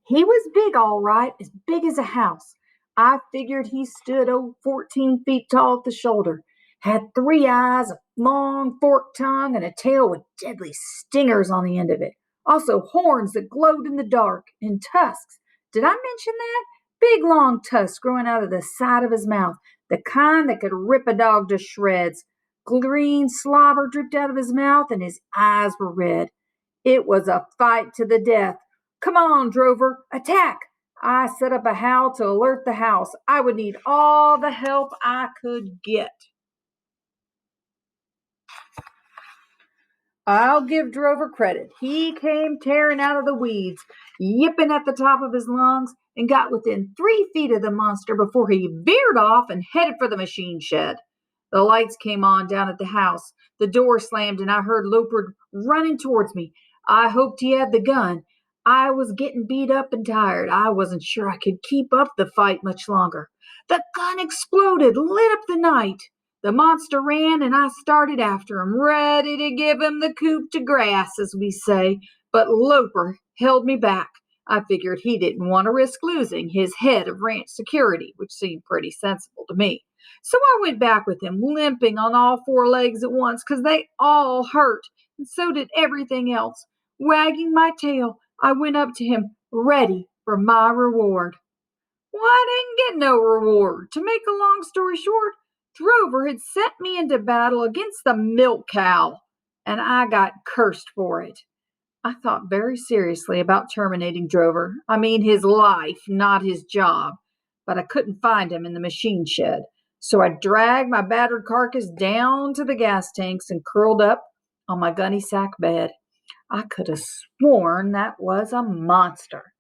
He was big, all right, as big as a house. I figured he stood 14 feet tall at the shoulder, had 3 eyes, a long forked tongue, and a tail with deadly stingers on the end of it. Also, horns that glowed in the dark, and tusks. Did I mention that? Big long tusks growing out of the side of his mouth, the kind that could rip a dog to shreds. Green slobber dripped out of his mouth, and his eyes were red. It was a fight to the death. Come on, Drover, attack! I set up a howl to alert the house. I would need all the help I could get. I'll give Drover credit. He came tearing out of the weeds, yipping at the top of his lungs, and got within 3 feet of the monster before he veered off and headed for the machine shed. The lights came on down at the house. The door slammed, and I heard Loper running towards me. I hoped he had the gun. I was getting beat up and tired. I wasn't sure I could keep up the fight much longer. The gun exploded, lit up the night. The monster ran, and I started after him, ready to give him the coup de grace, as we say. But Loper held me back. I figured he didn't want to risk losing his head of ranch security, which seemed pretty sensible to me. So I went back with him, limping on all 4 legs at once, 'cause they all hurt, and so did everything else. Wagging my tail, I went up to him, ready for my reward. Well, I didn't get no reward. To make a long story short, Drover had sent me into battle against the milk cow, and I got cursed for it. I thought very seriously about terminating Drover. I mean, his life, not his job. But I couldn't find him in the machine shed. So I dragged my battered carcass down to the gas tanks and curled up on my gunny sack bed. I could have sworn that was a monster.